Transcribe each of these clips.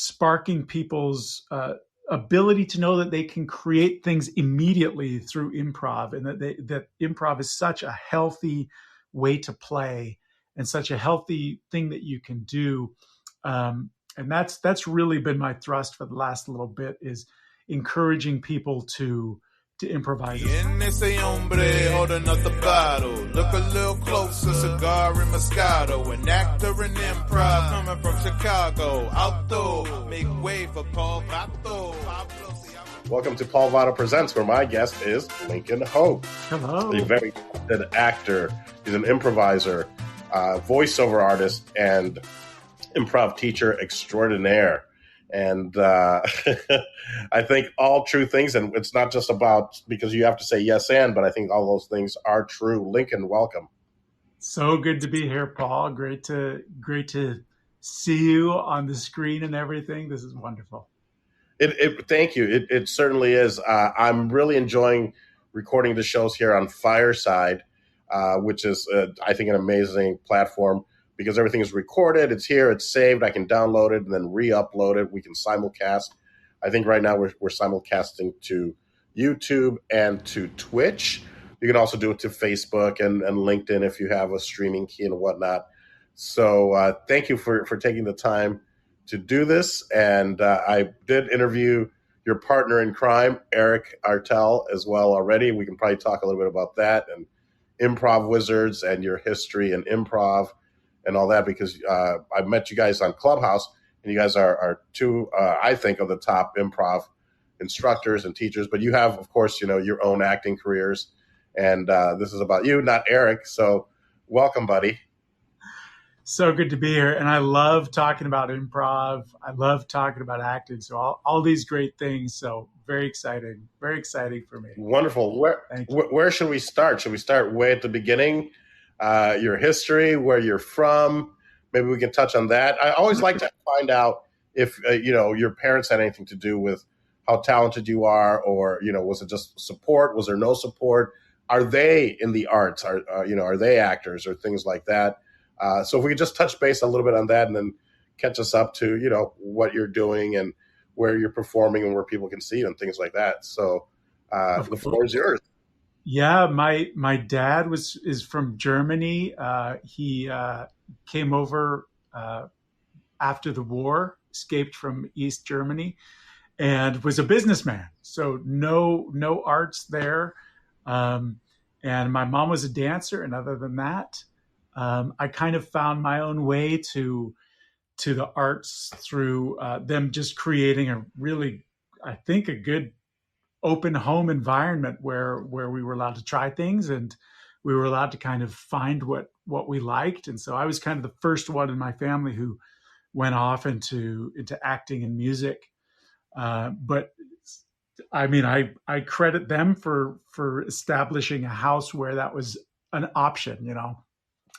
sparking people's ability to know that they can create things immediately through improv, and that improv is such a healthy way to play and such a healthy thing that you can do. And that's really been my thrust for the last little bit, is encouraging people to improvise. Ese hombre holding up the bottle. Look a little closer, cigar and Moscato. An actor in improv coming from Chicago. Auto, make way for Paul Vato. Welcome to Paul Vato Presents, where my guest is Lincoln Hope. Hello. A very talented actor. He's an improviser, voiceover artist, and improv teacher extraordinaire. And I think all true things, and it's not just about because you have to say yes and, but I think all those things are true. Lincoln, welcome. So good to be here, Paul. Great to see you on the screen and everything. This is wonderful. Thank you. It certainly is. I'm really enjoying recording the shows here on Fireside, which is, I think, an amazing platform. Because everything is recorded, it's here, it's saved. I can download it and then re-upload it. We can simulcast. I think right now we're simulcasting to YouTube and to Twitch. You can also do it to Facebook and LinkedIn if you have a streaming key and whatnot. So thank you for taking the time to do this. And I did interview your partner in crime, Eric Artel, as well already. We can probably talk a little bit about that and Improv Wizards and your history in improv and all that, because I met you guys on Clubhouse, and you guys are two, I think, of the top improv instructors and teachers. But you have, of course, your own acting careers, and this is about you, not Eric. So welcome, buddy. So good to be here. And I love talking about improv. I love talking about acting. So all these great things. So very exciting for me. Wonderful. Where should we start? Should we start way at the beginning? Your history, where you're from. Maybe we can touch on that. I always like to find out if, your parents had anything to do with how talented you are, or, was it just support? Was there no support? Are they in the arts? Are they actors or things like that? So if we could just touch base a little bit on that and then catch us up to, what you're doing and where you're performing and where people can see you and things like that. So the floor is yours. Yeah, my dad is from Germany. He came over after the war, escaped from East Germany, and was a businessman. So no arts there. And my mom was a dancer, and other than that, I kind of found my own way to the arts through them just creating a really, I think, a good open home environment where we were allowed to try things and we were allowed to kind of find what we liked. And so I was kind of the first one in my family who went off into acting and music. But I mean, I credit them for establishing a house where that was an option,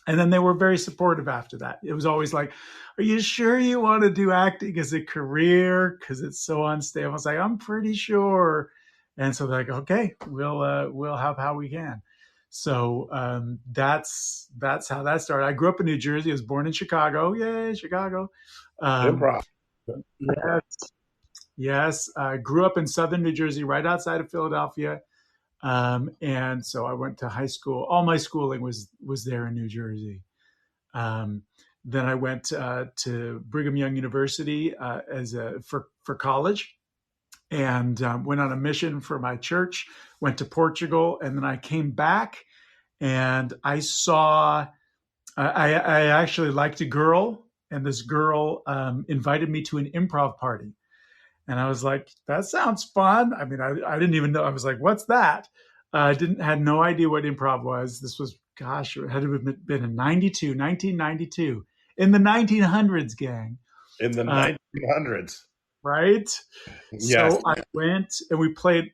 And then they were very supportive after that. It was always like, are you sure you want to do acting as a career? Because it's so unstable. I was like, I'm pretty sure. And so they're like, okay, we'll help how we can. So that's how that started. I grew up in New Jersey. I was born in Chicago. Yay, Chicago. Improv. Yes. I grew up in southern New Jersey, right outside of Philadelphia. And so I went to high school. All my schooling was there in New Jersey. Then I went to Brigham Young University for college. And went on a mission for my church, went to Portugal, and then I came back and I saw, I actually liked a girl, and this girl invited me to an improv party. And I was like, that sounds fun. I mean, I didn't even know. I was like, what's that? I had no idea what improv was. This was, gosh, it had to have been in 1992, in the 1900s, gang. In the 1900s. Right? Yes. So I went and we played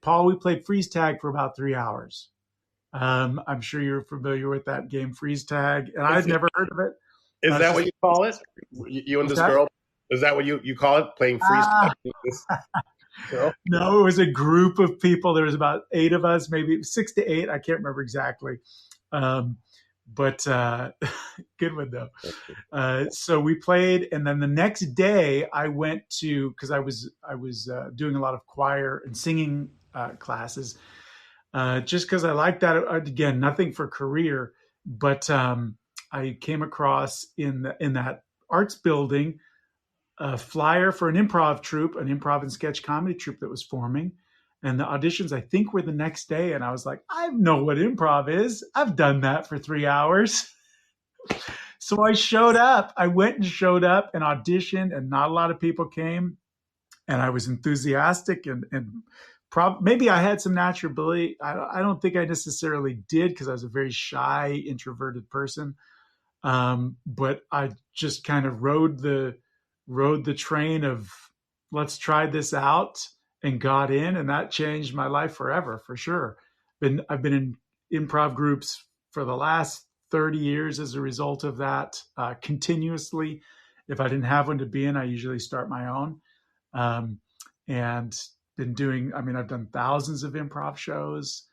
freeze tag for about 3 hours. I'm sure you're familiar with that game, freeze tag, and I'd never heard of it. Is that what you call it? You and this girl? Is that what you call it? Playing freeze tag? No, it was a group of people. There was about 8 of us, maybe 6 to 8. I can't remember exactly. but good one though. So we played, and then the next day I went to, because I was doing a lot of choir and singing classes, just because I like that. Again, nothing for career, but I came across in that arts building a flyer for an improv troupe, an improv and sketch comedy troupe that was forming. And the auditions, I think, were the next day. And I was like, I know what improv is. I've done that for 3 hours. So I showed up. I went and showed up and auditioned, and not a lot of people came. And I was enthusiastic and maybe I had some natural ability. I don't think I necessarily did because I was a very shy, introverted person. But I just kind of rode the train of let's try this out and got in, and that changed my life forever for sure. I've been in improv groups for the last 30 years as a result of that, continuously. If I didn't have one to be in, I usually start my own. Um, and been doing, I mean, I've done thousands of improv shows.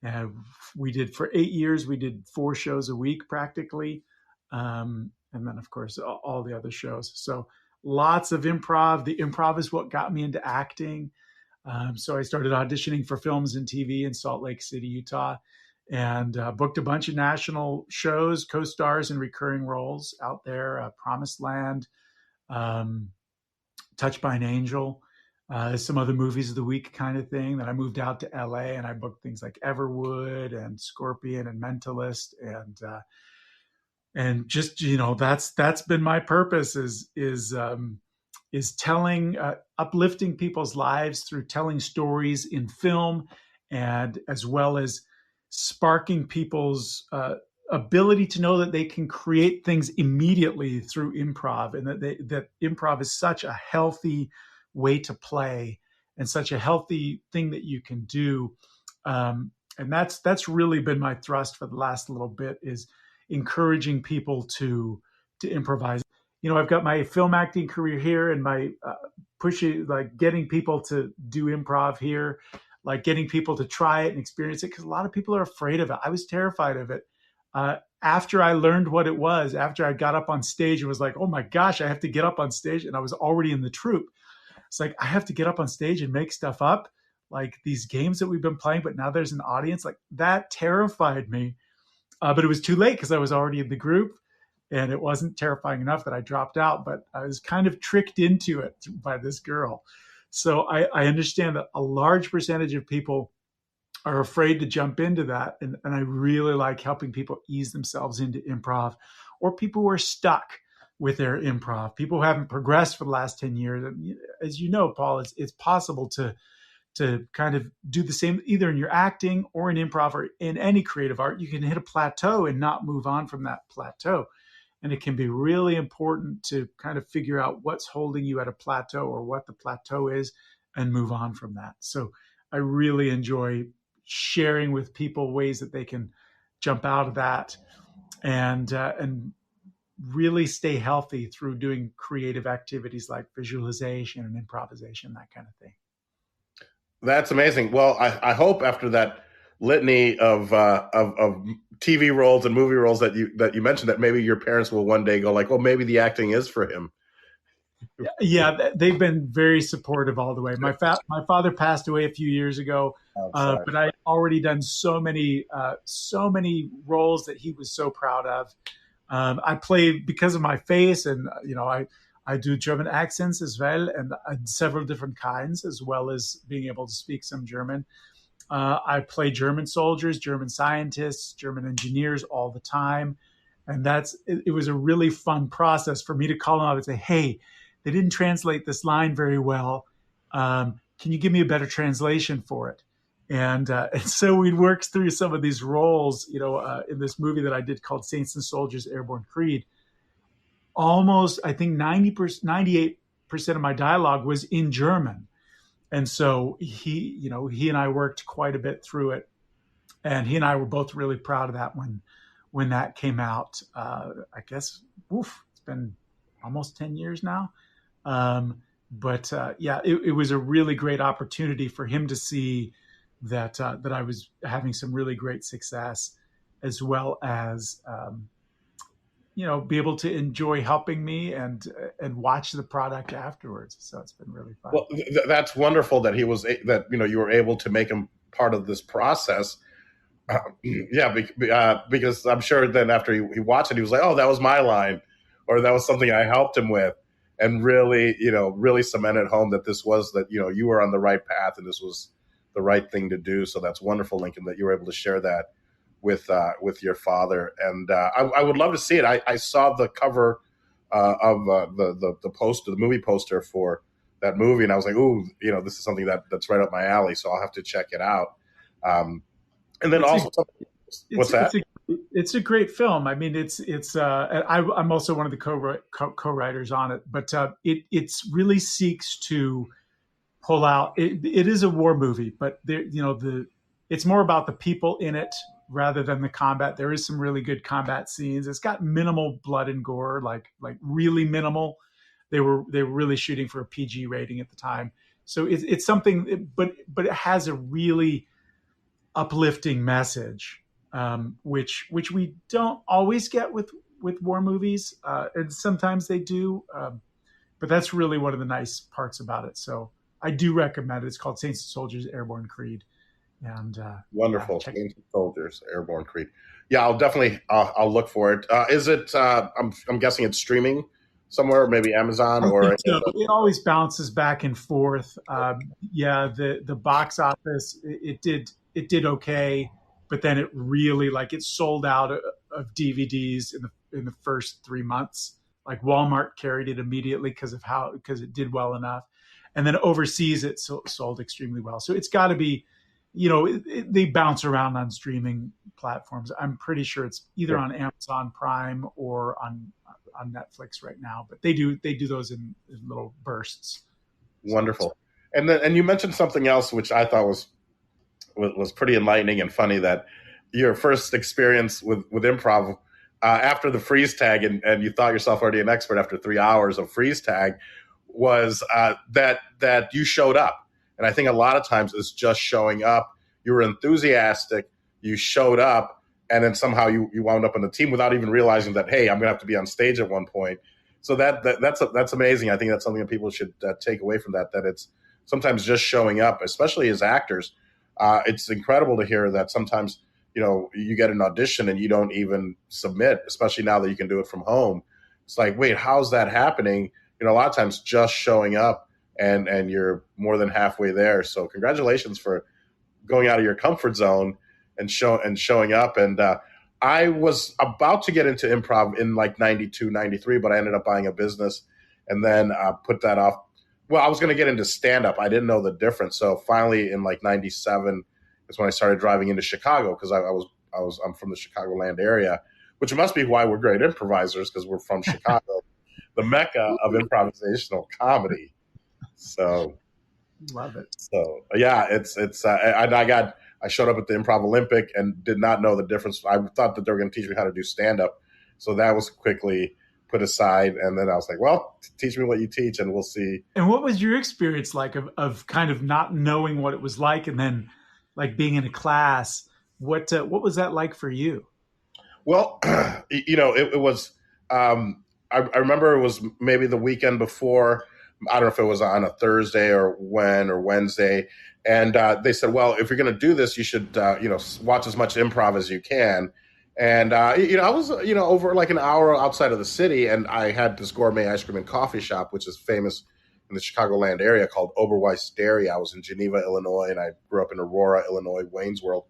And we did for 8 years, we did 4 shows a week practically. And then, of course, all the other shows. So lots of improv. The improv is what got me into acting. So I started auditioning for films and TV in Salt Lake City, Utah, and booked a bunch of national shows, co-stars and recurring roles out there. Promised Land, um, Touched by an Angel, some other movies of the week kind of thing. Then I moved out to LA and I booked things like Everwood and Scorpion and Mentalist, and just that's been my purpose is telling, uplifting people's lives through telling stories in film, and as well as sparking people's ability to know that they can create things immediately through improv, and that improv is such a healthy way to play and such a healthy thing that you can do. And that's really been my thrust for the last little bit, is encouraging people to improvise. I've got my film acting career here, and my pushing, like getting people to do improv here, like getting people to try it and experience it, because a lot of people are afraid of it. I was terrified of it. After I learned what it was, after I got up on stage, it was like, oh my gosh, I have to get up on stage, and I was already in the troupe. It's like, I have to get up on stage and make stuff up, like these games that we've been playing, but now there's an audience. Like, that terrified me. But it was too late because I was already in the group, and it wasn't terrifying enough that I dropped out, but I was kind of tricked into it by this girl. So I understand that a large percentage of people are afraid to jump into that. And I really like helping people ease themselves into improv, or people who are stuck with their improv, people who haven't progressed for the last 10 years. And as you know, Paul, it's possible to kind of do the same either in your acting or in improv or in any creative art. You can hit a plateau and not move on from that plateau. And it can be really important to kind of figure out what's holding you at a plateau, or what the plateau is, and move on from that. So I really enjoy sharing with people ways that they can jump out of that and really stay healthy through doing creative activities like visualization and improvisation, that kind of thing. That's amazing. Well, I hope after that litany of TV roles and movie roles that you mentioned, that maybe your parents will one day go like, well, maybe the acting is for him. Yeah, they've been very supportive all the way. My father passed away a few years ago, but I'd already done so many roles that he was so proud of. I play, because of my face, and I do German accents as well, and several different kinds, as well as being able to speak some German. I play German soldiers, German scientists, German engineers all the time. And it was a really fun process for me to call them up and say, hey, they didn't translate this line very well. Can you give me a better translation for it? And so we worked through some of these roles, in this movie that I did called Saints and Soldiers Airborne Creed. Almost, I think 90%, 98% of my dialogue was in German. And so he and I worked quite a bit through it. And he and I were both really proud of that when that came out. I guess, it's been almost 10 years now. But it was a really great opportunity for him to see that I was having some really great success. as well as be able to enjoy helping me and watch the product afterwards. So it's been really fun. Well, that's wonderful that that you were able to make him part of this process. Yeah, because I'm sure then after he watched it, he was like, "Oh, that was my line," or "That was something I helped him with," and really cemented home that this was that you were on the right path and this was the right thing to do. So that's wonderful, Lincoln, that you were able to share that with your father. And I would love to see it. I saw the cover of the poster, the movie poster for that movie, and I was like, "Ooh, this is something that's right up my alley." So I'll have to check it out. And then what's that? It's a great film. I mean, I'm also one of the co-writers on it, but it really seeks to pull out. It is a war movie, but it's more about the people in it rather than the combat. There is some really good combat scenes. It's got minimal blood and gore, like really minimal. They were really shooting for a PG rating at the time, so it's something, but it has a really uplifting message, which we don't always get with war movies, and sometimes they do, but that's really one of the nice parts about it. So I do recommend it. It's called Saints and Soldiers: Airborne Creed, and wonderful. Saints and Soldiers: Airborne Creed. Yeah, I'll definitely I'll look for it. Is it? I'm guessing it's streaming somewhere, maybe Amazon or. So. It always bounces back and forth. Yeah, the box office it did okay, but then it really it sold out of DVDs in the first 3 months. Like Walmart carried it immediately because it did well enough, and then overseas it sold extremely well. So it's got to be, they bounce around on streaming platforms. I'm pretty sure it's either on Amazon Prime or on Netflix right now, but they do those in little bursts. Wonderful. And you mentioned something else which I thought was pretty enlightening and funny, that your first experience with improv after the freeze tag, and you thought yourself already an expert after 3 hours of freeze tag, was that you showed up. And I think a lot of times it's just showing up. You were enthusiastic, you showed up, and then somehow you wound up on the team without even realizing that, hey, I'm going to have to be on stage at one point. So that's amazing. I think that's something that people should take away from that it's sometimes just showing up, especially as actors. It's incredible to hear that sometimes, you get an audition and you don't even submit, especially now that you can do it from home. It's like, wait, how's that happening? A lot of times just showing up and you're more than halfway there. So congratulations for going out of your comfort zone and showing up. And I was about to get into improv in 92, 93, but I ended up buying a business and then put that off. Well, I was going to get into stand-up. I didn't know the difference. So finally in 97 is when I started driving into Chicago, because I'm from the Chicagoland area, which must be why we're great improvisers, because we're from Chicago, the mecca of improvisational comedy. So love it. So yeah, I showed up at the Improv Olympic and did not know the difference. I thought that they were going to teach me how to do stand-up. So that was quickly put aside. And then I was like, well, teach me what you teach and we'll see. And what was your experience like of kind of not knowing what it was like, and then being in a class? What was that like for you? Well, it was, I remember it was maybe the weekend before. I don't know if it was on a Thursday or Wednesday. And they said, well, if you're going to do this, you should, watch as much improv as you can. And, I was, over an hour outside of the city, and I had this gourmet ice cream and coffee shop, which is famous in the Chicagoland area, called Oberweis Dairy. I was in Geneva, Illinois, and I grew up in Aurora, Illinois, Wayne's World.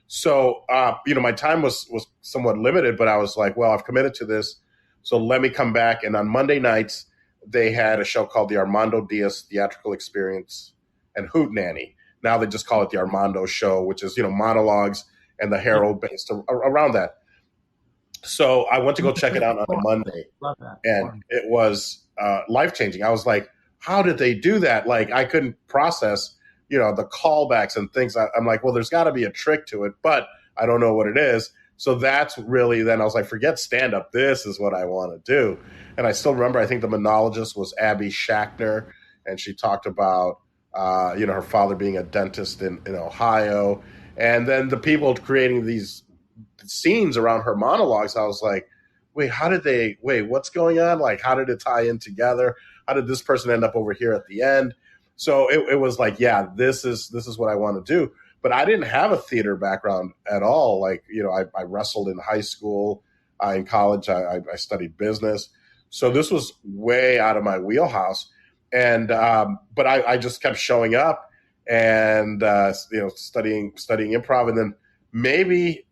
So, my time was somewhat limited, but I was like, well, I've committed to this, so let me come back. And on Monday nights, they had a show called the Armando Diaz Theatrical Experience and Hoot Nanny. Now they just call it the Armando Show, which is, monologues and the Herald based around that. So I went to go check it out on a Monday, and it was life-changing. I was like, how did they do that? I couldn't process, the callbacks and things. I'm like, well, there's got to be a trick to it, but I don't know what it is. So that's really, then I was like, forget stand-up. This is what I want to do. And I still remember, I think the monologist was Abby Shackner, and she talked about, her father being a dentist in Ohio. And then the people creating these scenes around her monologues, I was like, wait, what's going on? Like, how did it tie in together? How did this person end up over here at the end? So it was like, yeah, this is what I want to do. But I didn't have a theater background at all. Like, I wrestled in high school. In college, I studied business. So this was way out of my wheelhouse. And but I just kept showing up and studying improv, and then maybe,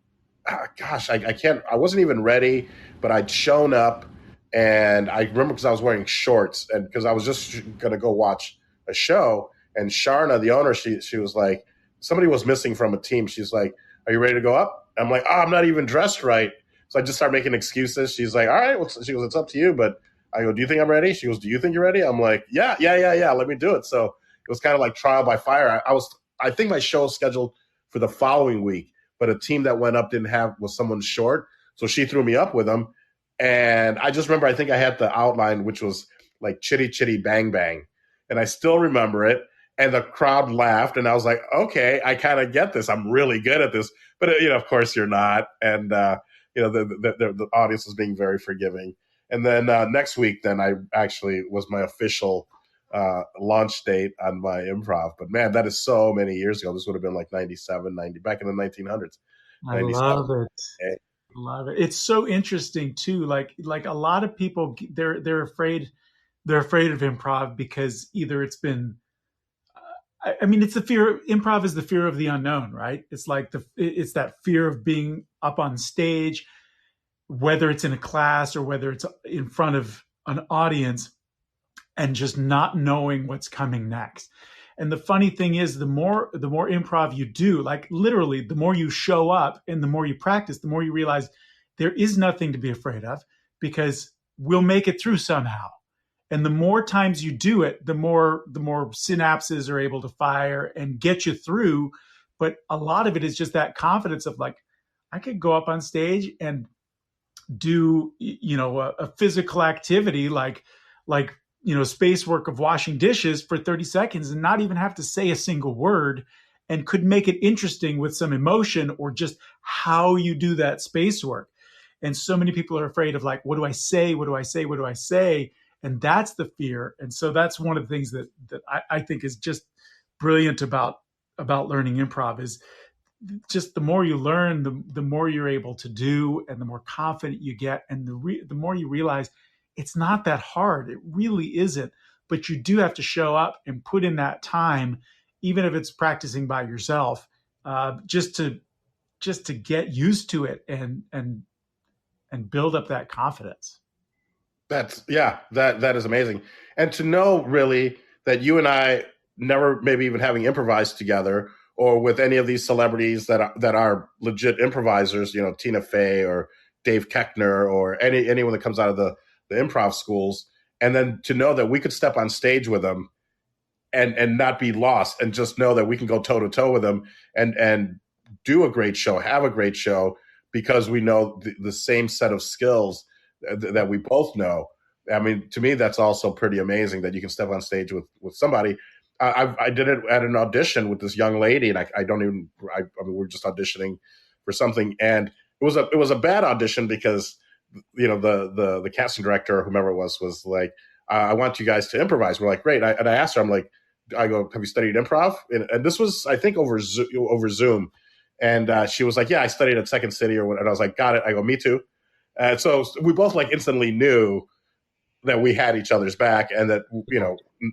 gosh, I wasn't even ready, but I'd shown up, and I remember because I was wearing shorts, and because I was just gonna go watch a show, and Sharna, the owner, she was like, somebody was missing from a team. She's like, "Are you ready to go up?" I'm like, "Oh, I'm not even dressed right." So I just started making excuses. She's like, "All right," well, she goes, "It's up to you," but I go, "Do you think I'm ready?" She goes, "Do you think you're ready?" I'm like, "Yeah. Let me do it." So it was kind of like trial by fire. I think my show was scheduled for the following week, but a team that went up was someone short, so she threw me up with them. And I just remember, I think I had the outline, which was like "Chitty Chitty Bang Bang," and I still remember it. And the crowd laughed, and I was like, "Okay, I kind of get this. I'm really good at this." But of course, you're not. And the audience was being very forgiving. And then next week, then I actually was my official launch date on my improv. But man, that is so many years ago. This would have been like 97, 90, back in the 1900s. I love it. Love it. It's so interesting too. Like a lot of people, they're afraid of improv because either it's been, I mean, it's the fear. Improv is the fear of the unknown, right? It's like it's that fear of being up on stage, whether it's in a class or whether it's in front of an audience, and just not knowing what's coming next. And the funny thing is, the more improv you do, like literally, the more you show up and the more you practice, the more you realize there is nothing to be afraid of, because we'll make it through somehow. And the more times you do it, the more synapses are able to fire and get you through. But a lot of it is just that confidence of like, I could go up on stage and do a physical activity like space work of washing dishes for 30 seconds and not even have to say a single word, and could make it interesting with some emotion or just how you do that space work. And so many people are afraid of like, what do I say? What do I say? What do I say? And that's the fear. And so that's one of the things that I think is just brilliant about learning improv, is just the more you learn, the more you're able to do, and the more confident you get, and the more you realize it's not that hard. It really isn't. But you do have to show up and put in that time, even if it's practicing by yourself, just to get used to it and build up that confidence. That is amazing. And to know really that you and I never maybe even having improvised together, or with any of these celebrities that are legit improvisers, Tina Fey or Dave Keckner or anyone that comes out of the improv schools, and then to know that we could step on stage with them and not be lost, and just know that we can go toe to toe with them and do a great show, have a great show, because we know the same set of skills that we both know. I mean, to me, that's also pretty amazing that you can step on stage with somebody. I did it at an audition with this young lady, and I mean, we were just auditioning for something, and it was a bad audition because the casting director or whomever it was like, I want you guys to improvise. We're like, great. And I asked her, I go, have you studied improv? And this was, I think, over Zoom. And she was like, yeah, I studied at Second City or whatever. And I was like, got it. I go, me too. So we both like instantly knew that we had each other's back, and that,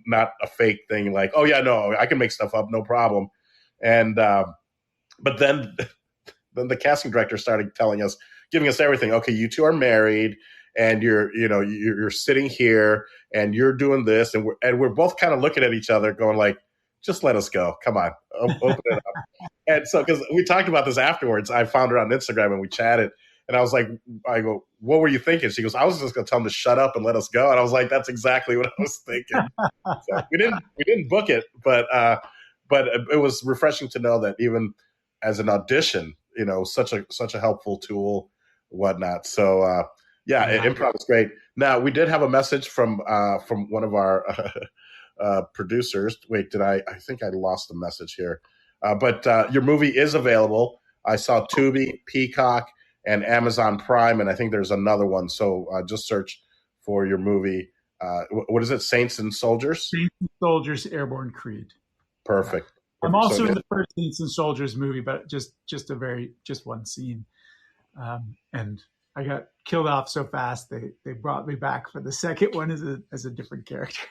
not a fake thing like, oh yeah, no, I can make stuff up, no problem. And but then the casting director started giving us everything. Okay, you two are married, and you're sitting here, and you're doing this, and we're both kind of looking at each other, going like, just let us go. Come on, open it up. And so, because we talked about this afterwards, I found her on Instagram and we chatted. And I go, what were you thinking? She goes, I was just going to tell them to shut up and let us go. And I was like, that's exactly what I was thinking. So we didn't book it, but it was refreshing to know that even as an audition, such a helpful tool, whatnot. So improv is great. Now, we did have a message from one of our producers. Wait, I think I lost the message here. But your movie is available I saw Tubi, Peacock, and Amazon Prime, and I think there's another one. So just search for your movie. What is it? Saints and Soldiers? Saints and Soldiers, Airborne Creed. Yeah. Perfect. I'm Perfect. also So in the first Saints and Soldiers movie, but just one scene. And I got killed off so fast they brought me back for the second one as a different character.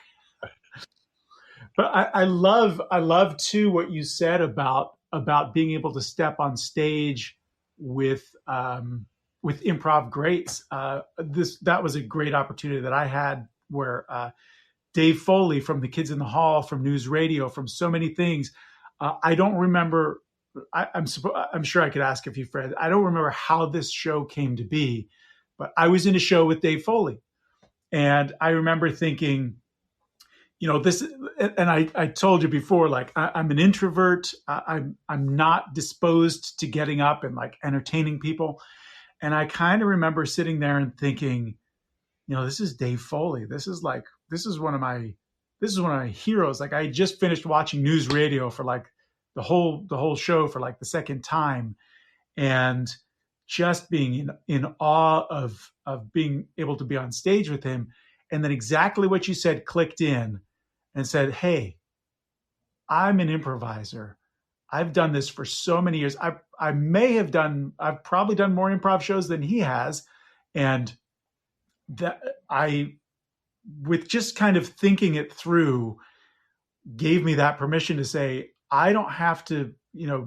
But I love too what you said about being able to step on stage with improv greats. That was a great opportunity that I had where Dave Foley from the Kids in the Hall, from News Radio, from so many things. I don't remember. I'm sure I could ask a few friends. I don't remember how this show came to be, but I was in a show with Dave Foley, and I remember thinking, this, and I told you before, like I'm an introvert. I'm not disposed to getting up and like entertaining people, and I kind of remember sitting there and thinking, this is Dave Foley. This is one of my heroes. Like I just finished watching News Radio for like the whole show for like the second time, and just being in awe of being able to be on stage with him. And then exactly what you said clicked in and said, hey, I'm an improviser. I've done this for so many years. I've probably done more improv shows than he has. And that with just kind of thinking it through, gave me that permission to say, I don't have to,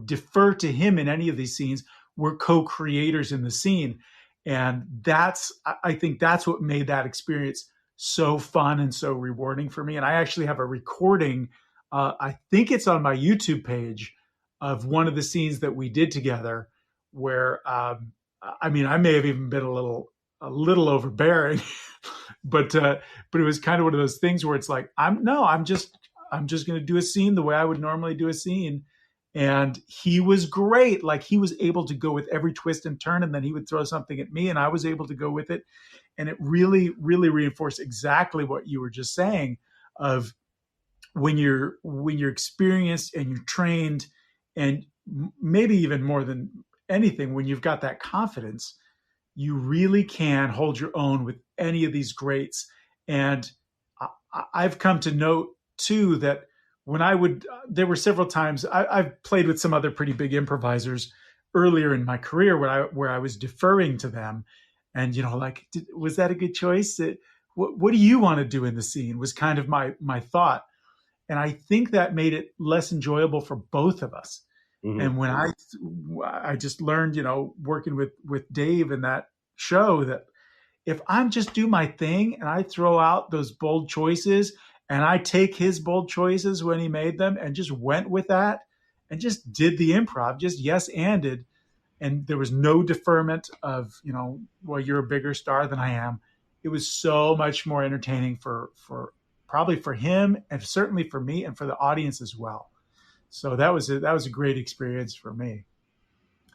defer to him in any of these scenes. We're co-creators in the scene. And I think that's what made that experience so fun and so rewarding for me. And I actually have a recording. I think it's on my YouTube page of one of the scenes that we did together where, I may have even been a little overbearing, but it was kind of one of those things where it's like, I'm just going to do a scene the way I would normally do a scene. And he was great. Like he was able to go with every twist and turn, and then he would throw something at me and I was able to go with it. And it really, really reinforced exactly what you were just saying of when you're experienced and you're trained, and maybe even more than anything, when you've got that confidence, you really can hold your own with any of these greats. And I've come to note too that when there were several times I've played with some other pretty big improvisers earlier in my career where I was deferring to them, and was that a good choice? What do you want to do in the scene? Was kind of my thought, and I think that made it less enjoyable for both of us. Mm-hmm. And when I just learned, working with Dave in that show, that if I'm just do my thing and I throw out those bold choices and I take his bold choices when he made them and just went with that and just did the improv, just yes-anded, and there was no deferment of, well, you're a bigger star than I am. It was so much more entertaining for probably for him and certainly for me and for the audience as well. So that was a great experience for me.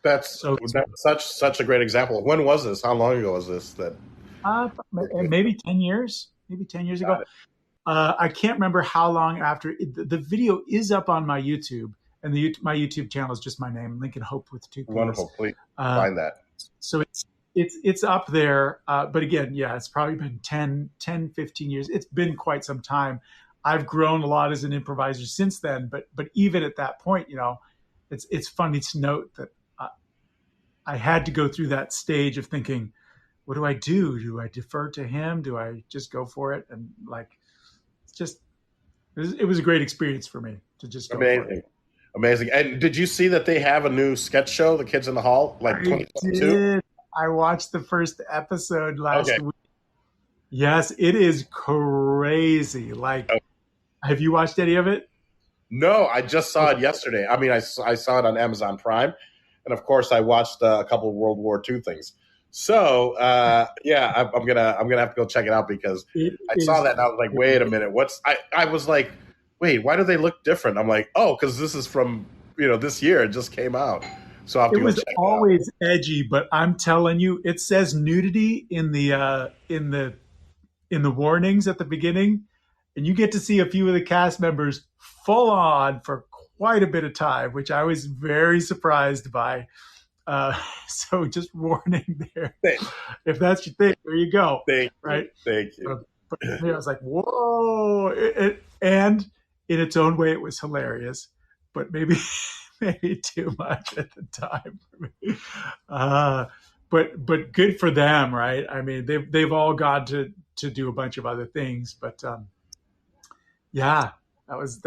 That's such a great example. When was this? How long ago was this? Maybe 10 years. Maybe 10 years ago. I can't remember how long after. The video is up on my YouTube, and my YouTube channel is just my name, Lincoln Hope with 2 P's. Wonderful. Please find that. So it's up there. But again, yeah, it's probably been 10, 15 years. It's been quite some time. I've grown a lot as an improviser since then, but even at that point, it's funny to note that I had to go through that stage of thinking, what do I do? Do I defer to him? Do I just go for it? And it was a great experience for me to just go for it. Amazing. And did you see that they have a new sketch show, The Kids in the Hall, like 2022? I watched the first episode last week. Yes, it is crazy. Have you watched any of it? No, I just saw it yesterday. I saw it on Amazon Prime, and of course, I watched a couple of World War II things. So, yeah, I'm gonna have to go check it out because I saw that and I was like, wait a minute, I was like, wait, why do they look different? I'm like, oh, because this is from this year. It just came out. So I'll have to go check it out. It was always edgy, but I'm telling you, it says nudity in the warnings at the beginning, and you get to see a few of the cast members full on for quite a bit of time, which I was very surprised by. So just warning there. Thank, If that's your thing, there you go. thank you. Right. Thank you. But for me, I was like, whoa. And in its own way, it was hilarious, but maybe maybe too much at the time for me. But good for them, right? I mean, they've all got to do a bunch of other things, but yeah, that was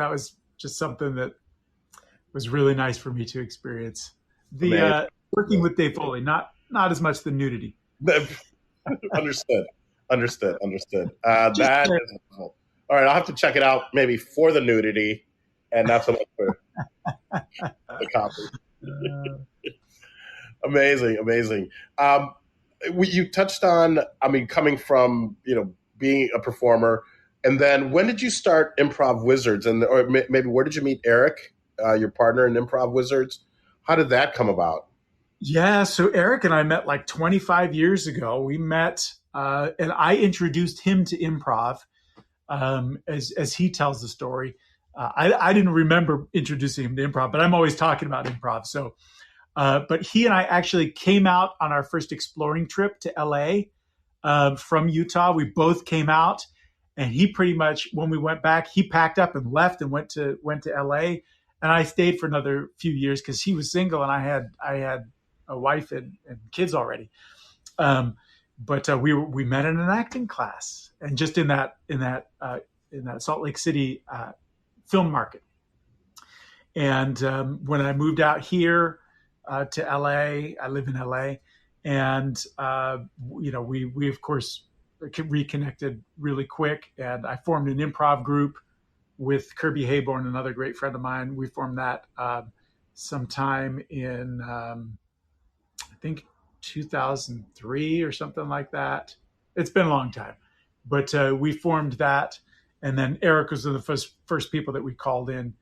just something that was really nice for me to experience. The Amazing. Working with Dave Foley, not as much the nudity. Understood. Understood. Just That is helpful. All right, I'll have to check it out maybe for the nudity, and that's enough for the copy. Amazing. You touched on, I mean, coming from being a performer, and then when did you start Improv Wizards, and or maybe where did you meet Eric, your partner in Improv Wizards? How did that come about? Yeah, so Eric and I met like 25 years ago. We met, and I introduced him to improv, as he tells the story. I didn't remember introducing him to improv, but I'm always talking about improv. So, but he and I actually came out on our first exploring trip to LA from Utah. We both came out, and he pretty much, when we went back, he packed up and left and went to LA, and I stayed for another few years because he was single and I had a wife and kids already. But we met in an acting class, and just in that Salt Lake City film market. And when I moved out here to LA, I live in LA, and we of course reconnected really quick, and I formed an improv group with Kirby Hayborn, another great friend of mine. We formed that sometime in I think 2003 or something like that. It's been a long time, but we formed that, and then Eric was one of the first people that we called in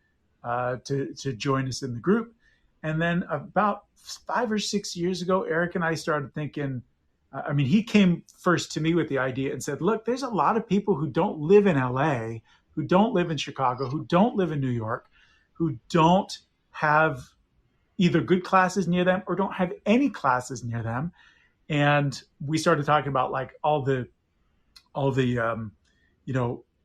to join us in the group. And then about 5 or 6 years ago, Eric and I started thinking. I mean, he came first to me with the idea and said, "Look, there's a lot of people who don't live in LA, who don't live in Chicago, who don't live in New York, who don't have either good classes near them or don't have any classes near them." And we started talking about like all the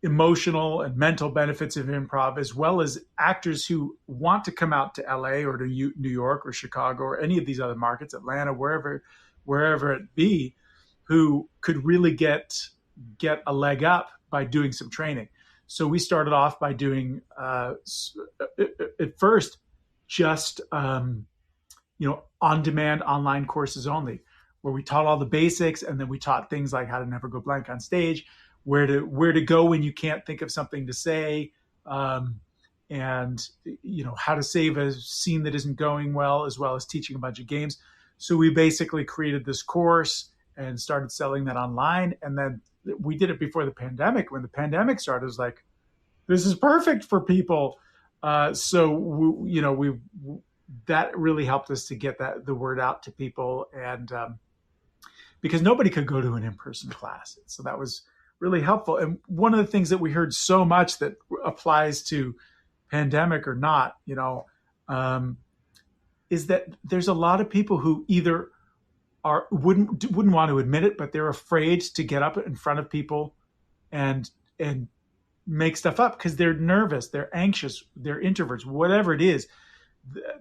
emotional and mental benefits of improv, as well as actors who want to come out to LA or to New York or Chicago or any of these other markets, Atlanta, wherever it be, who could really get a leg up by doing some training. So we started off by doing at first just on-demand online courses only, where we taught all the basics, and then we taught things like how to never go blank on stage, where to go when you can't think of something to say, and how to save a scene that isn't going well, as well as teaching a bunch of games. So we basically created this course and started selling that online, and then we did it before the pandemic. When the pandemic started, it was like, this is perfect for people. So that really helped us to get the word out to people, and because nobody could go to an in-person class, so that was really helpful. And one of the things that we heard so much that applies to pandemic or not, is that there's a lot of people who either wouldn't want to admit it, but they're afraid to get up in front of people and make stuff up because they're nervous, they're anxious, they're introverts, whatever it is,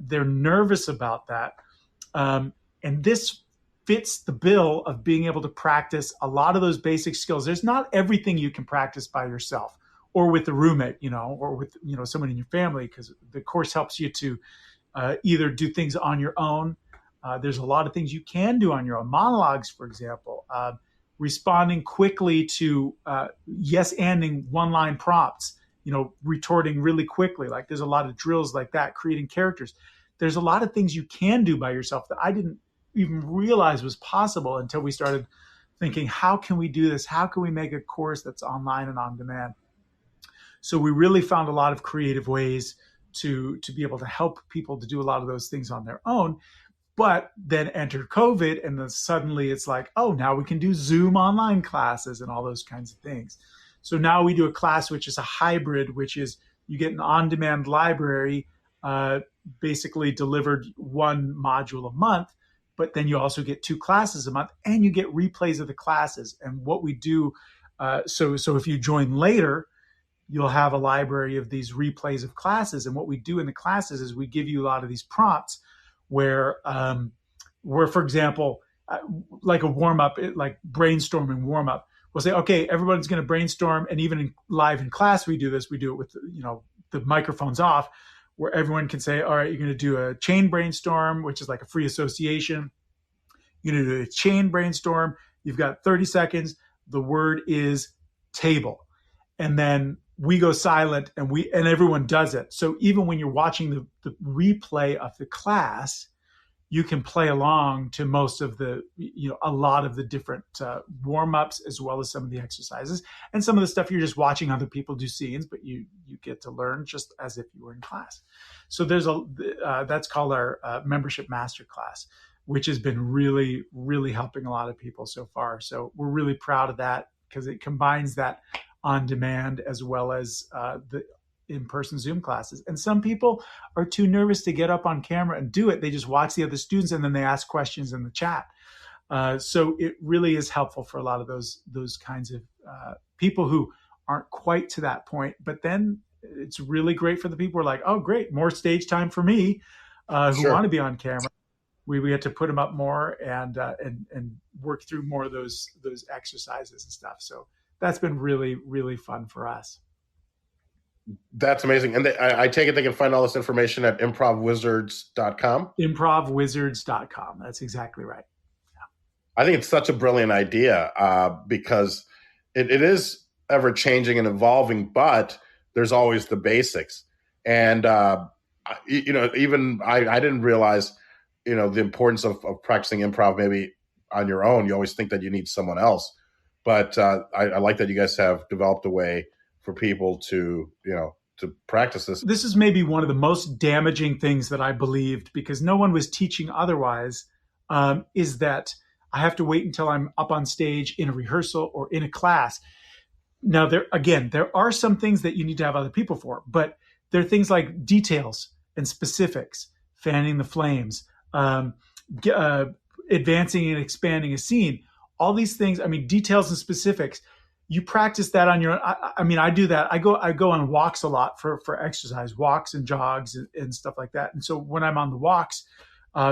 they're nervous about that. And this fits the bill of being able to practice a lot of those basic skills. There's not everything you can practice by yourself or with a roommate, or with someone in your family, because the course helps you to either do things on your own. There's a lot of things you can do on your own. Monologues, for example, responding quickly to yes-anding one-line prompts, retorting really quickly. Like there's a lot of drills like that, creating characters. There's a lot of things you can do by yourself that I didn't even realize was possible until we started thinking, how can we do this? How can we make a course that's online and on demand? So we really found a lot of creative ways to be able to help people to do a lot of those things on their own. But then entered COVID, and then suddenly it's like, oh, now we can do Zoom online classes and all those kinds of things. So now we do a class which is a hybrid, which is you get an on-demand library, basically delivered one module a month, but then you also get 2 classes a month, and you get replays of the classes. And what we do, so if you join later, you'll have a library of these replays of classes. And what we do in the classes is we give you a lot of these prompts where, for example, like a warm up, like brainstorming warm up, we'll say, okay, everyone's going to brainstorm. And even live in class, we do this. We do it with, the microphones off, where everyone can say, all right, you're going to do a chain brainstorm, which is like a free association. You're going to do a chain brainstorm. You've got 30 seconds. The word is table. And then we go silent, and everyone does it. So even when you're watching the replay of the class, you can play along to most of a lot of the different warm-ups, as well as some of the exercises, and some of the stuff you're just watching other people do scenes, but you get to learn just as if you were in class. So there's that's called our membership masterclass, which has been really, really helping a lot of people so far. So we're really proud of that, because it combines that on demand as well as the in-person Zoom classes. And some people are too nervous to get up on camera and do it. They just watch the other students, and then they ask questions in the chat. So it really is helpful for a lot of those kinds of people who aren't quite to that point. But then it's really great for the people who are like, oh, great, more stage time for me, who want to be on camera. We get to put them up more and work through more of those exercises and stuff. So that's been really, really fun for us. That's amazing. And I take it they can find all this information at improvwizards.com? Improvwizards.com. That's exactly right. Yeah. I think it's such a brilliant idea because it is ever changing and evolving, but there's always the basics. And, even I didn't realize, the importance of practicing improv maybe on your own. You always think that you need someone else. But I like that you guys have developed a way for people to practice this. This is maybe one of the most damaging things that I believed, because no one was teaching otherwise, is that I have to wait until I'm up on stage in a rehearsal or in a class. Now, there are some things that you need to have other people for, but there are things like details and specifics, fanning the flames, advancing and expanding a scene. All these things, details and specifics, you practice that on your own. I do that. I go on walks a lot for exercise, walks and jogs and stuff like that. And so when I'm on the walks,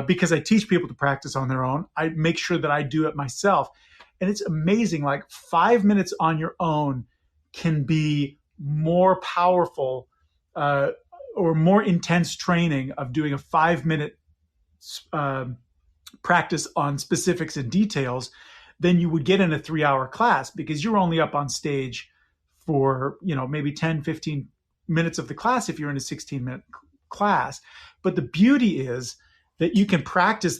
because I teach people to practice on their own, I make sure that I do it myself. And it's amazing, like 5 minutes on your own can be more powerful or more intense training of doing a 5-minute practice on specifics and details than you would get in a 3-hour class, because you're only up on stage for, maybe 10, 15 minutes of the class if you're in a 16-minute class. But the beauty is that you can practice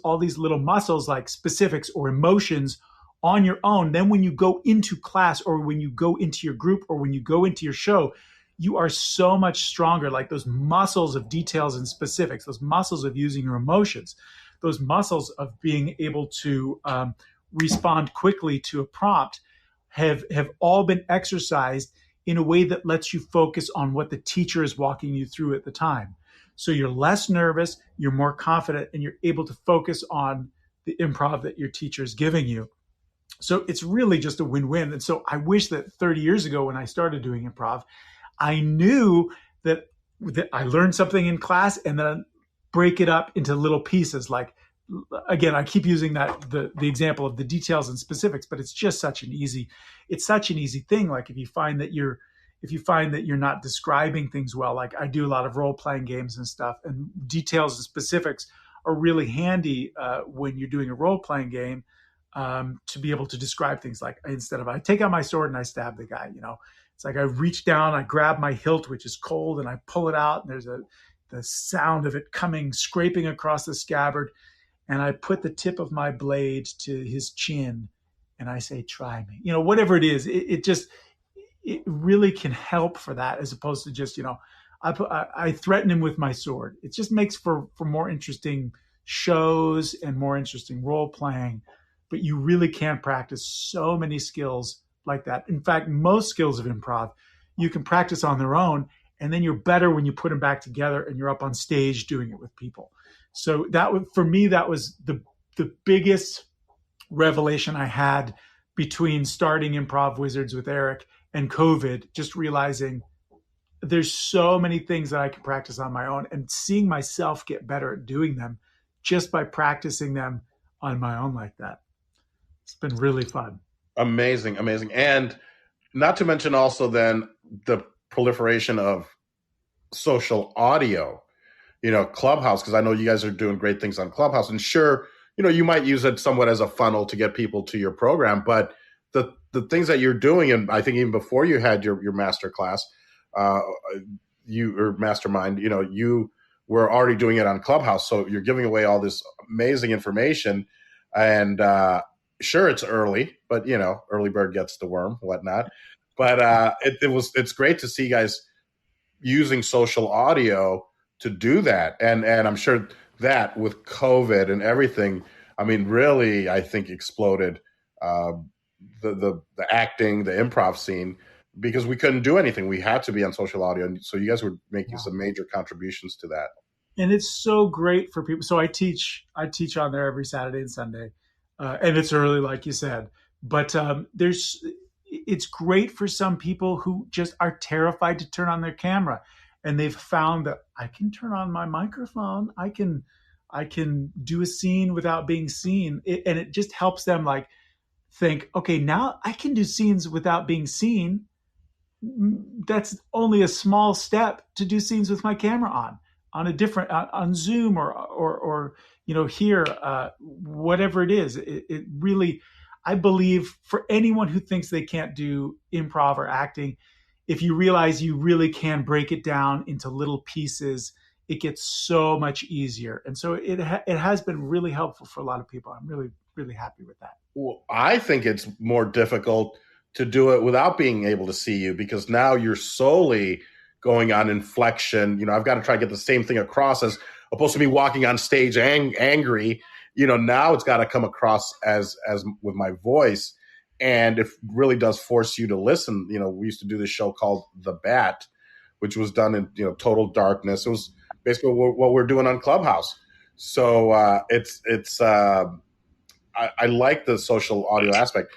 all these little muscles like specifics or emotions on your own. Then when you go into class, or when you go into your group, or when you go into your show, you are so much stronger. Like those muscles of details and specifics, those muscles of using your emotions, those muscles of being able to respond quickly to a prompt have all been exercised in a way that lets you focus on what the teacher is walking you through at the time. So you're less nervous, you're more confident, and you're able to focus on the improv that your teacher is giving you. So it's really just a win-win. And so I wish that 30 years ago when I started doing improv, I knew that I learned something in class and then break it up into little pieces. Like, again, I keep using the example of the details and specifics, but it's just such an easy thing. Like if you find that you're not describing things well, like I do a lot of role-playing games and stuff, and details and specifics are really handy when you're doing a role-playing game to be able to describe things. Like instead of I take out my sword and I stab the guy, it's like I reach down, I grab my hilt, which is cold, and I pull it out, and there's the sound of it scraping across the scabbard, and I put the tip of my blade to his chin, and I say, "Try me." Whatever it is, it really can help for that, as opposed to just, I threaten him with my sword. It just makes for more interesting shows and more interesting role playing. But you really can practice so many skills like that. In fact, most skills of improv you can practice on their own, and then you're better when you put them back together and you're up on stage doing it with people. So for me, that was the biggest revelation I had between starting Improv Wizards with Eric and COVID, just realizing there's so many things that I can practice on my own, and seeing myself get better at doing them just by practicing them on my own like that. It's been really fun. Amazing, amazing. And not to mention also then the proliferation of social audio, Clubhouse, because I know you guys are doing great things on Clubhouse. And sure, you might use it somewhat as a funnel to get people to your program, but the things that you're doing, and I think even before you had your master class, or mastermind, you were already doing it on Clubhouse. So you're giving away all this amazing information. And sure, it's early, but early bird gets the worm, whatnot. But it's great to see you guys using social audio to do that. And I'm sure that with COVID and everything, I mean, really, I think exploded the acting, the improv scene, because we couldn't do anything. We had to be on social audio. And so you guys were making some major contributions to that. And it's so great for people. So I teach on there every Saturday and Sunday, and it's early, like you said. But it's great for some people who just are terrified to turn on their camera, and they've found that I can turn on my microphone. I can do a scene without being seen, and it just helps them like think, okay, now I can do scenes without being seen. That's only a small step to do scenes with my camera on a different on Zoom or here, whatever it is. It really, I believe, for anyone who thinks they can't do improv or acting, if you realize you really can break it down into little pieces, it gets so much easier. And so it has been really helpful for a lot of people. I'm really, really happy with that. Well, I think it's more difficult to do it without being able to see you, because now you're solely going on inflection. I've got to try to get the same thing across as opposed to me walking on stage angry. Now it's got to come across as with my voice. And it really does force you to listen. We used to do this show called The Bat, which was done in total darkness. It was basically what we're doing on Clubhouse. So I like the social audio aspect.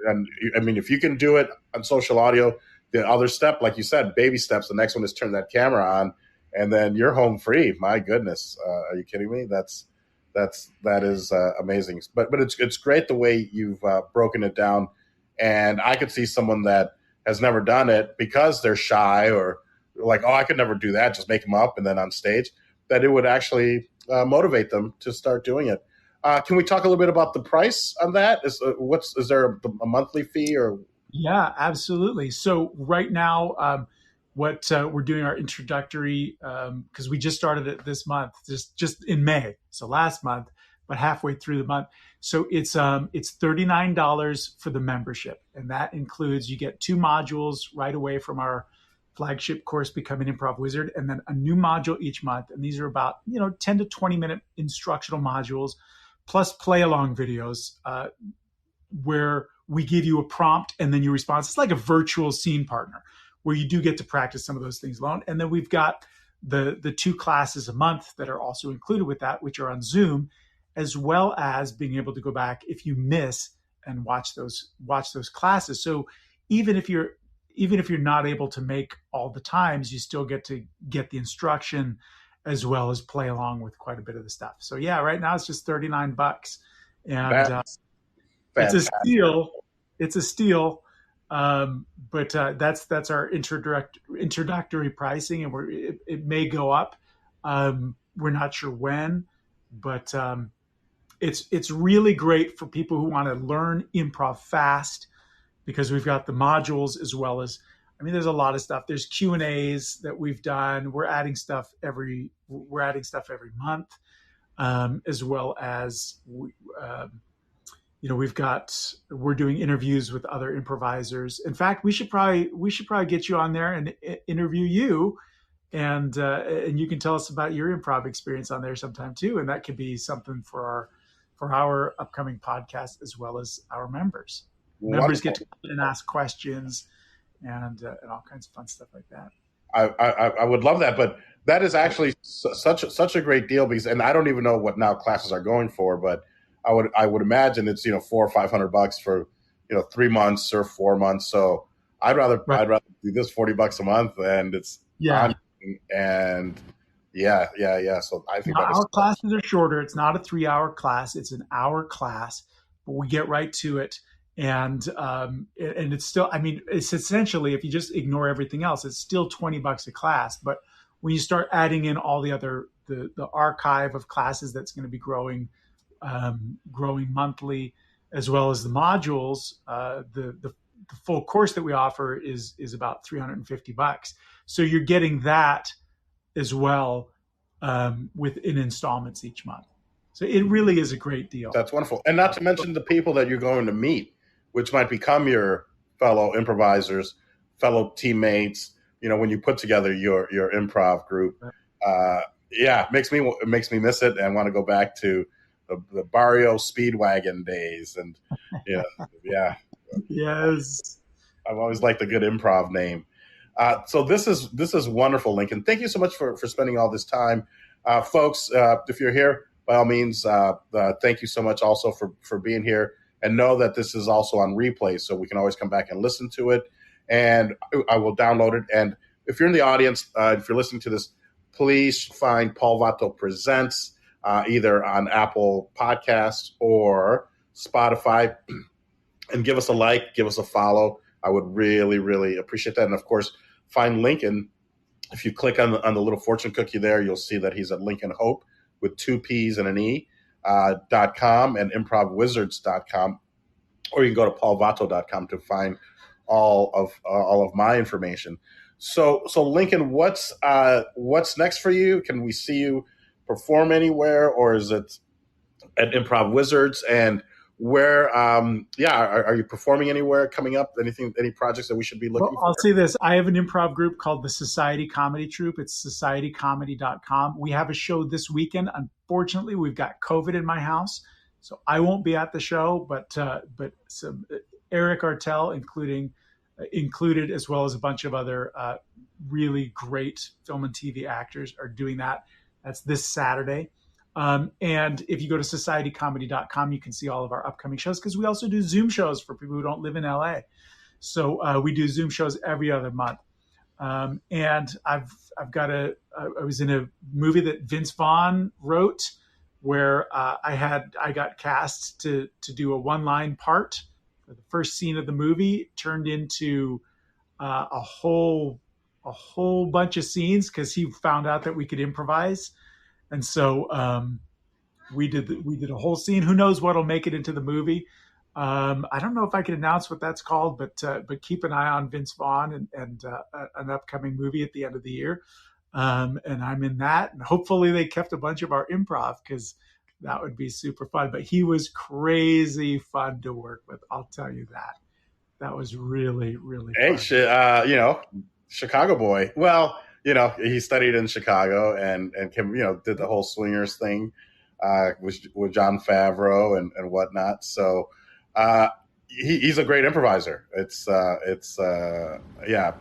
And I mean, if you can do it on social audio, the other step, like you said, baby steps, the next one is turn that camera on, and then you're home free. My goodness. Are you kidding me? That is amazing. But it's great the way you've broken it down. And I could see someone that has never done it because they're shy or like, oh, I could never do that. Just make them up. And then on stage, that it would actually motivate them to start doing it. Can we talk a little bit about the price on that? Is there a monthly fee or? Yeah, absolutely. So right now, what we're doing our introductory, because we just started it this month, just in May. So last month, but halfway through the month. So it's $39 for the membership, and that includes you get 2 modules right away from our flagship course, Becoming Improv Wizard, and then a new module each month. And these are about 10 to 20 minute instructional modules, plus play along videos where we give you a prompt and then you respond. It's like a virtual scene partner where you do get to practice some of those things alone. And then we've got the 2 classes a month that are also included with that, which are on Zoom, as well as being able to go back if you miss and watch those classes. So even if you're not able to make all the times, you still get to get the instruction as well as play along with quite a bit of the stuff. So yeah, right now it's just $39, and it's a steal. It's a steal. But that's our introductory pricing, and it may go up. We're not sure when, but it's really great for people who want to learn improv fast, because we've got the modules as well as, there's a lot of stuff. There's Q&As that we've done. We're adding stuff every month, as well as we're doing interviews with other improvisers. In fact, we should probably get you on there and interview you, and you can tell us about your improv experience on there sometime too. And that could be something for our upcoming podcast, as well as our members. Wonderful. Members get to come and ask questions and all kinds of fun stuff like that. I would love that, but That is actually such a great deal because, and I don't even know what now classes are going for, but I would imagine it's $400 or $500 for 3 months or 4 months. So Right. I'd rather do this $40 a month, and it's Yeah. on, and yeah. So I think Now, that is our classes are shorter. It's not a 3 hour class, it's an hour class, but we get right to it. And it's still, I mean, it's essentially, if you just ignore everything else, it's still $20 a class. But when you start adding in all the other, the archive of classes that's going to be growing monthly, as well as the modules, the full course that we offer is about $350. So you're getting that as well, within installments each month. So it really is a great deal. that's wonderful, and not to mention the people that you're going to meet, which might become your fellow improvisers, fellow teammates. When you put together your improv group, uh, yeah, it makes me miss it and want to go back to the Barrio Speedwagon days, and yeah, yeah. Yes. I've always liked a good improv name. So this is wonderful, Lincoln. Thank you so much for spending all this time, folks. If you're here, by all means, thank you so much also for being here. And know that this is also on replay, so we can always come back and listen to it. And I will download it. And if you're in the audience, if you're listening to this, please find Paul Vato Presents either on Apple Podcasts or Spotify, and give us a like, give us a follow. I would really, really appreciate that. And of course, find Lincoln. If you click on the little fortune cookie there, you'll see that he's at Lincoln Hope with 2 P's and an E, .com and improvwizards.com. Or you can go to paulvato.com to find all of my information. So Lincoln, what's next for you? Can we see you perform anywhere, or is it at Improv Wizards? And where, are you performing anywhere coming up? Any projects that we should be Well, looking for? I'll say this. I have an improv group called the Society Comedy Troupe. It's societycomedy.com. We have a show this weekend. Unfortunately, we've got COVID in my house, so I won't be at the show, but some Eric Artell, included, as well as a bunch of other really great film and TV actors, are doing that. That's this Saturday. And if you go to societycomedy.com, you can see all of our upcoming shows, because we also do Zoom shows for people who don't live in LA. So we do Zoom shows every other month. And I was in a movie that Vince Vaughn wrote, where I got cast to do a one-line part. The first scene of the movie turned into a whole bunch of scenes, because he found out that we could improvise. And so we did a whole scene. Who knows what'll make it into the movie? I don't know if I can announce what that's called, but keep an eye on Vince Vaughn and an upcoming movie at the end of the year. And I'm in that, and hopefully they kept a bunch of our improv, because that would be super fun. But he was crazy fun to work with. I'll tell you that. That was really, really Hey, fun. Chicago boy. Well, he studied in Chicago and did the whole swingers thing with John Favreau and whatnot. So he's a great improviser. Yeah,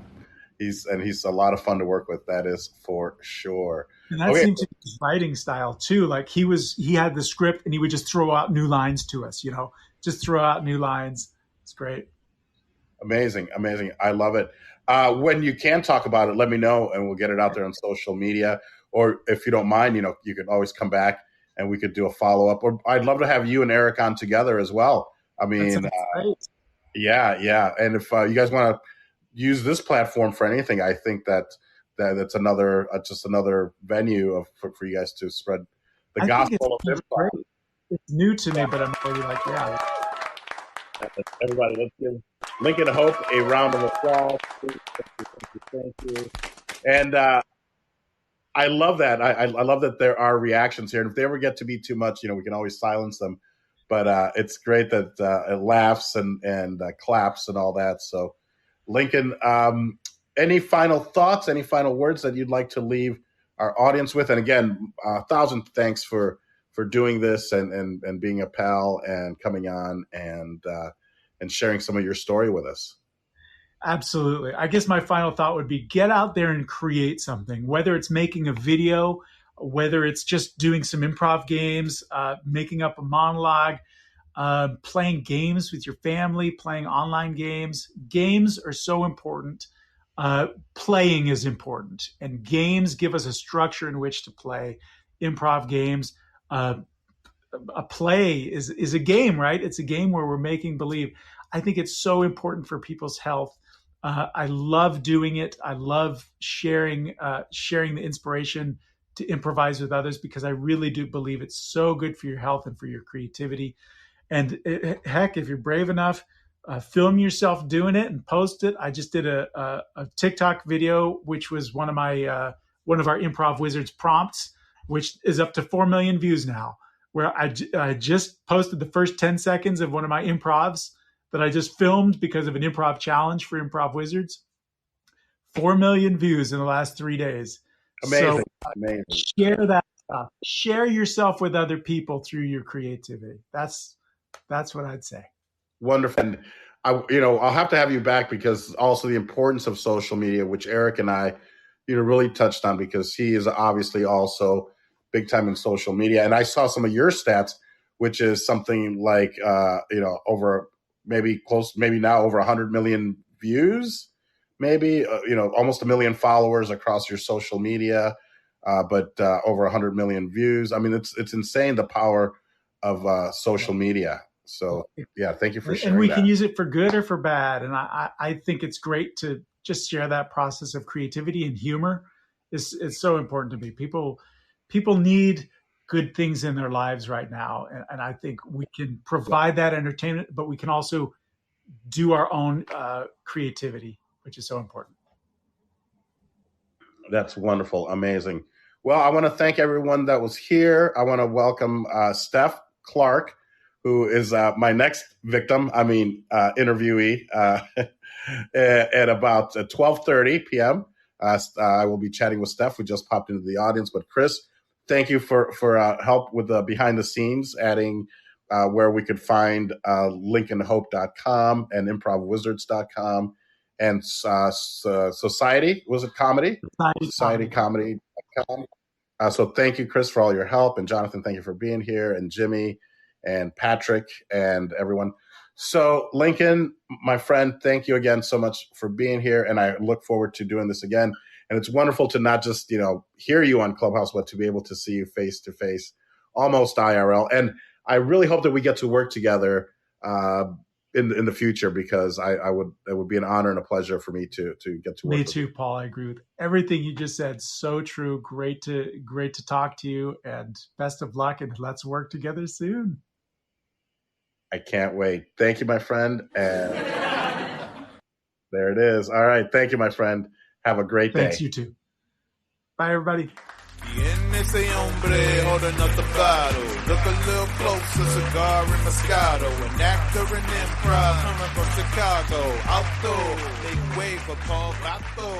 he's a lot of fun to work with. That is for sure. And that Okay, seemed to be his writing style too. Like he had the script and he would just throw out new lines to us, just throw out new lines. It's great. amazing. I love it. When you can talk about it, let me know, and we'll get it out there on social media. Or if you don't mind, you could always come back and we could do a follow up. Or I'd love to have you and Eric on together as well. I That mean, sounds great. yeah. And if you guys want to use this platform for anything, I think that's another just another venue for you guys to spread the I think gospel of it's great. improv. It's new to me, but I'm already like, yeah. Everybody, let's give Lincoln Hope a round of applause. Thank you. And I love that. I love that there are reactions here. And if they ever get to be too much, we can always silence them. But it's great that it laughs and claps and all that. So, Lincoln, any final thoughts, any final words that you'd like to leave our audience with? And again, 1,000 thanks for doing this and being a pal and coming on and sharing some of your story with us. Absolutely. I guess my final thought would be get out there and create something, whether it's making a video, whether it's just doing some improv games, making up a monologue, playing games with your family, playing online games. Games are so important. Playing is important, and games give us a structure in which to play improv games. A play is a game, right? It's a game where we're making believe. I think it's so important for people's health. I love doing it. I love sharing the inspiration to improvise with others because I really do believe it's so good for your health and for your creativity. And heck, if you're brave enough, film yourself doing it and post it. I just did a TikTok video, which was one of our Improv Wizards prompts, which is up to 4 million views now. Where I just posted the first 10 seconds of one of my improvs that I just filmed because of an improv challenge for Improv Wizards. 4 million views in the last 3 days. Amazing. So, Amazing. Share that stuff. Share yourself with other people through your creativity. That's what I'd say. Wonderful. And I'll have to have you back because also the importance of social media, which Eric and I, really touched on because he is obviously also big time in social media. And I saw some of your stats, which is something like, over maybe now over 100 million views, maybe, almost 1 million followers across your social media, but over 100 million views. I mean, it's insane the power of social media. So yeah, thank you for sharing. And we that. can use it for good or for bad. And I think it's great to just share that process of creativity and humor. It's so important to me. People need good things in their lives right now. And I think we can provide that entertainment, but we can also do our own creativity, which is so important. That's wonderful. Amazing. Well, I want to thank everyone that was here. I want to welcome Steph Clark, who is my next interviewee at about 12:30 p.m. I will be chatting with Steph, who just popped into the audience. But Chris, thank you for help with the behind the scenes, adding where we could find LincolnHope.com and ImprovWizards.com and Society. Was it comedy? SocietyComedy.com. So thank you, Chris, for all your help. And Jonathan, thank you for being here. And Jimmy and Patrick and everyone. So Lincoln, my friend, thank you again so much for being here. And I look forward to doing this again. And it's wonderful to not just, hear you on Clubhouse, but to be able to see you face to face, almost IRL. And I really hope that we get to work together in the future, because it would be an honor and a pleasure for me to get to work. Me too, Paul. I agree with everything you just said. So true. Great to talk to you, and best of luck, and let's work together soon. I can't wait. Thank you, my friend. And there it is. All right. Thank you, my friend. Have a great day. Thanks, you too. Bye, everybody. Viene ese hombre holding up the bottle. Look a little closer, cigar and Moscato. An actor in improv coming from Chicago. Outdoor, make way for Paul Vato.